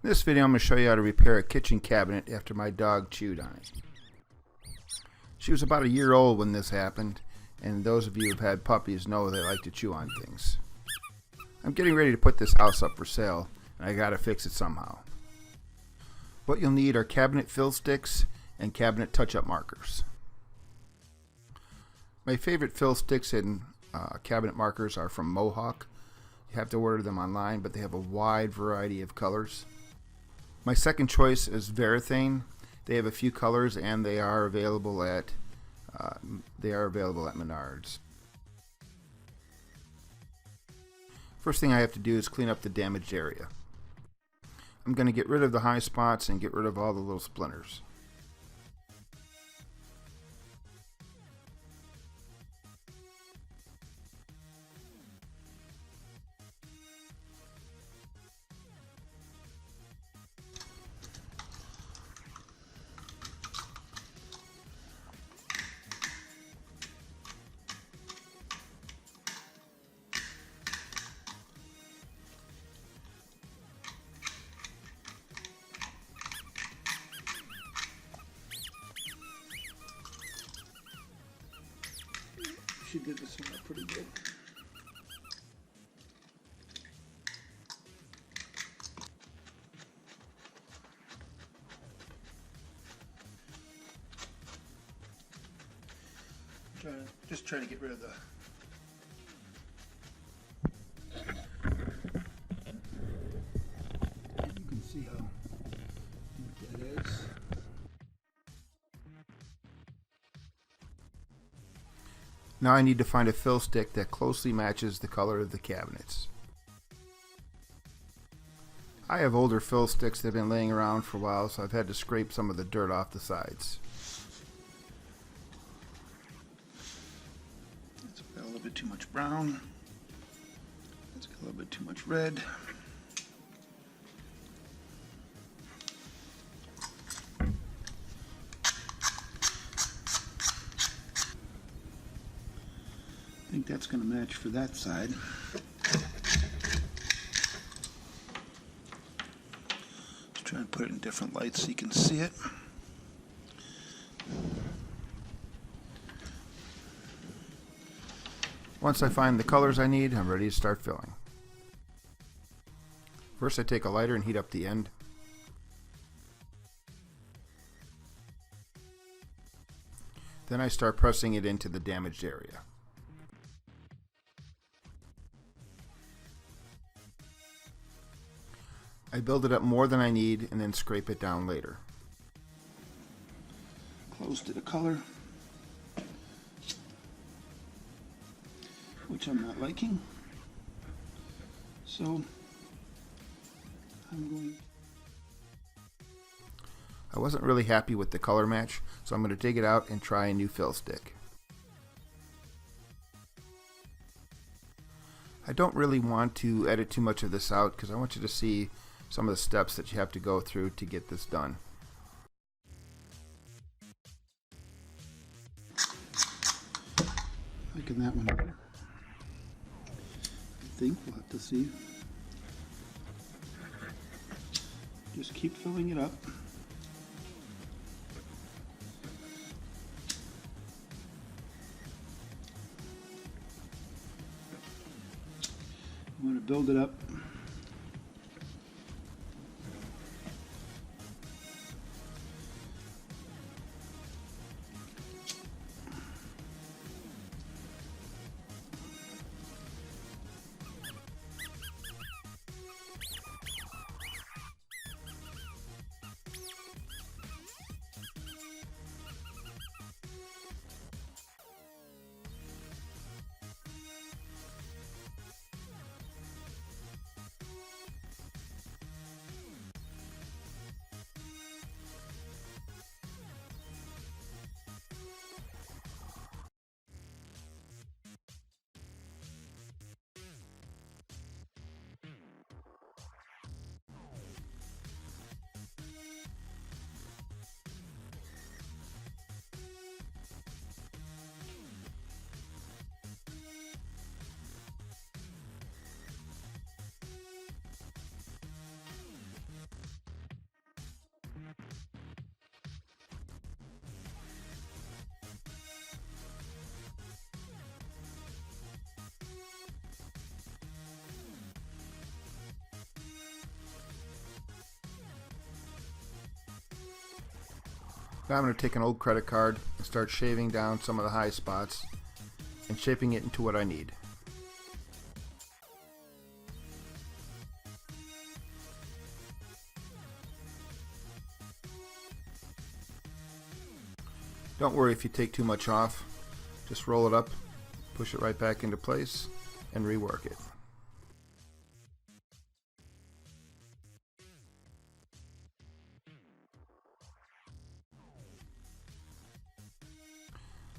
In this video, I'm going to show you how to repair a kitchen cabinet after my dog chewed on it. She was about a year old when this happened, and those of you who have had puppies know they like to chew on things. I'm getting ready to put this house up for sale, and I gotta fix it somehow. What you'll need are cabinet Fil-Stiks and cabinet touch-up markers. My favorite Fil-Stiks and cabinet markers are from Mohawk. You have to order them online, but they have a wide variety of colors. My second choice is Varathane. They have a few colors, and they are available at Menards. First thing I have to do is clean up the damaged area. I'm going to get rid of the high spots and get rid of all the little splinters. She did this one up pretty good. Just trying to get rid of the you can see how neat that is. Now I need to find a Fil-Stik that closely matches the color of the cabinets. I have older Fil-Stiks that have been laying around for a while, so I've had to scrape some of the dirt off the sides. It's got a little bit too much brown. It's got a little bit too much red. I think that's going to match for that side. Just try and put it in different lights so you can see it. Once I find the colors I need, I'm ready to start filling. First I take a lighter and heat up the end. Then I start pressing it into the damaged area. I build it up more than I need and then scrape it down later. Close to the color, which I'm not liking. So I wasn't really happy with the color match, so I'm going to dig it out and try a new Fil-Stik. I don't really want to edit too much of this out because I want you to see some of the steps that you have to go through to get this done. Liking that one better. I think we'll have to see. Just keep filling it up. I'm going to build it up. Now I'm going to take an old credit card and start shaving down some of the high spots and shaping it into what I need. Don't worry if you take too much off. Just roll it up, push it right back into place, and rework it.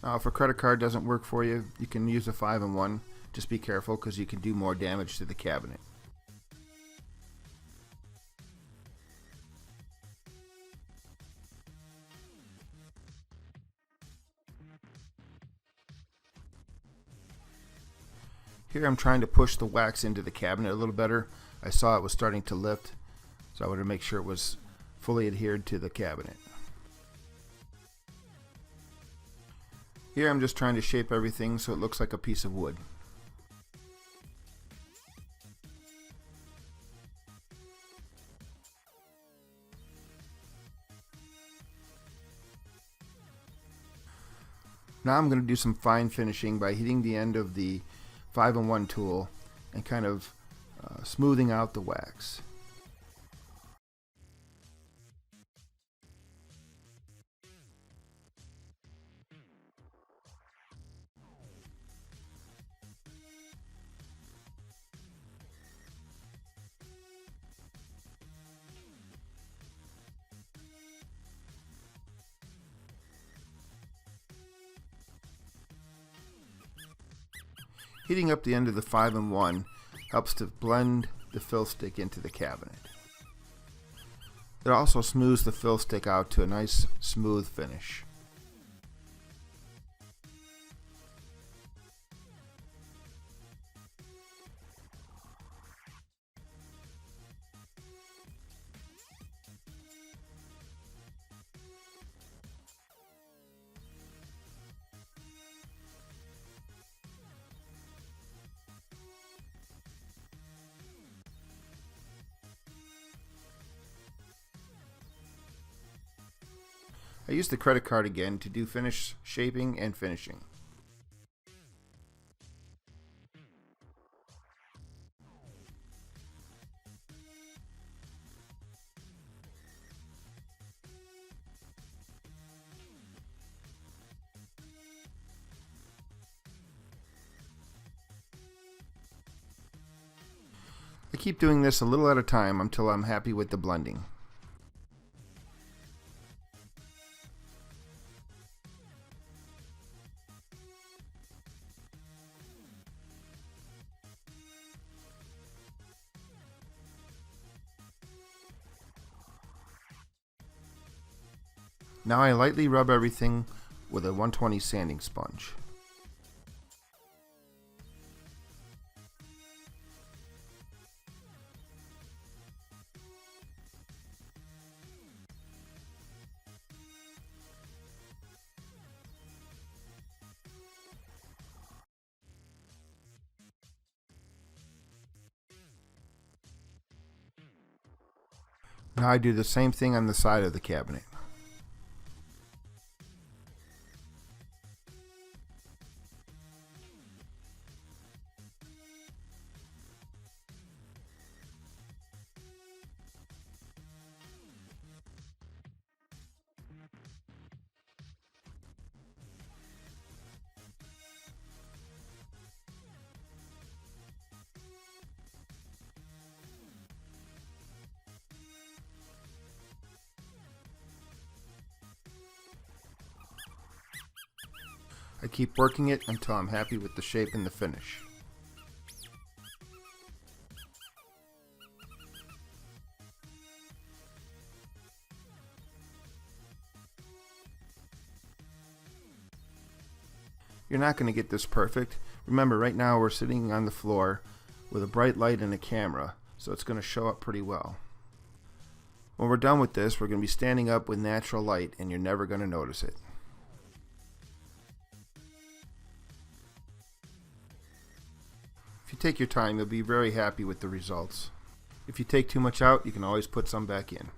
Now if a credit card doesn't work for you, you can use a 5-in-1. Just be careful because you can do more damage to the cabinet. Here I'm trying to push the wax into the cabinet a little better. I saw it was starting to lift, so I wanted to make sure it was fully adhered to the cabinet. Here I'm just trying to shape everything so it looks like a piece of wood. Now I'm going to do some fine finishing by heating the end of the 5-in-1 tool and kind of smoothing out the wax. Heating up the end of the 5-in-1 helps to blend the Fil-Stik into the cabinet. It also smooths the Fil-Stik out to a nice smooth finish. I used the credit card again to do finish shaping and finishing. I keep doing this a little at a time until I'm happy with the blending. Now I lightly rub everything with a 120 sanding sponge. Now I do the same thing on the side of the cabinet. I keep working it until I'm happy with the shape and the finish. You're not going to get this perfect. Remember, right now we're sitting on the floor with a bright light and a camera, so it's going to show up pretty well. When we're done with this, we're going to be standing up with natural light, and you're never going to notice it. If you take your time, you'll be very happy with the results. If you take too much out, you can always put some back in.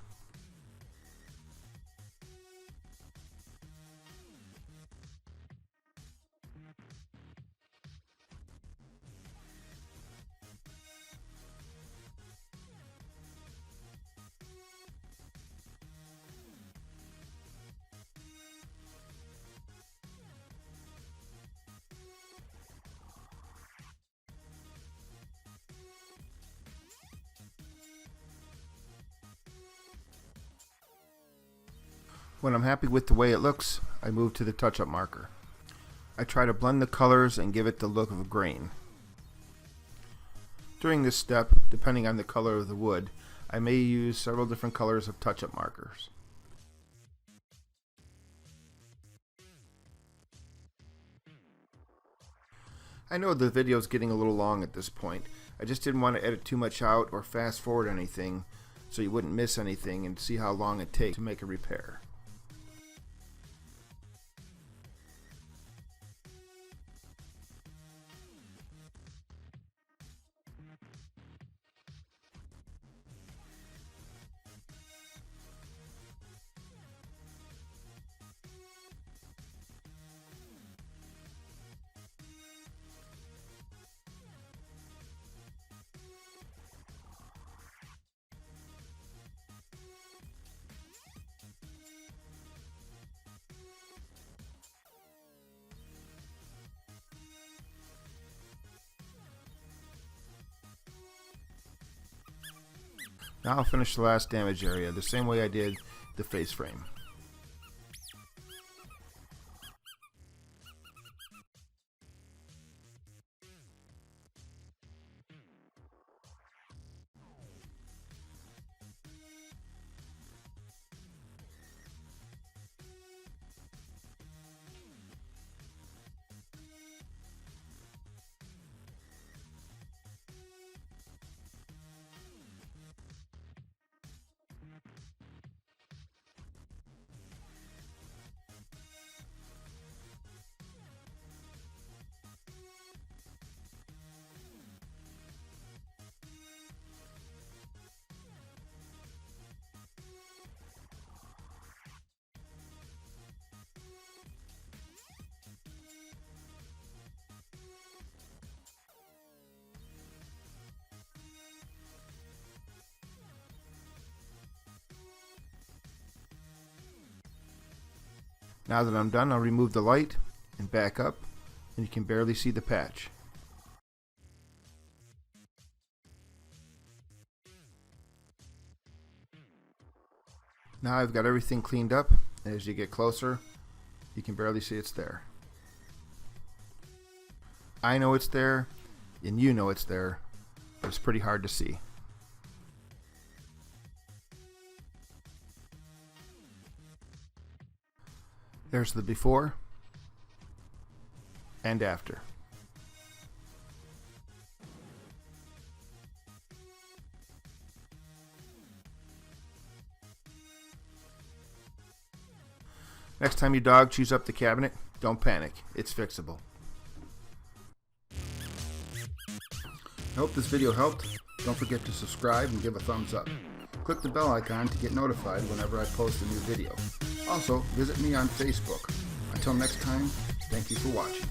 When I'm happy with the way it looks, I move to the touch-up marker. I try to blend the colors and give it the look of a grain. During this step, depending on the color of the wood, I may use several different colors of touch-up markers. I know the video is getting a little long at this point. I just didn't want to edit too much out or fast forward anything so you wouldn't miss anything and see how long it takes to make a repair. Now I'll finish the last damage area the same way I did the face frame. Now that I'm done, I'll remove the light and back up, and you can barely see the patch. Now I've got everything cleaned up, and as you get closer, you can barely see it's there. I know it's there, and you know it's there, but it's pretty hard to see. There's the before and after. Next time your dog chews up the cabinet, don't panic. It's fixable. I hope this video helped. Don't forget to subscribe and give a thumbs up. Click the bell icon to get notified whenever I post a new video. Also, visit me on Facebook. Until next time, thank you for watching.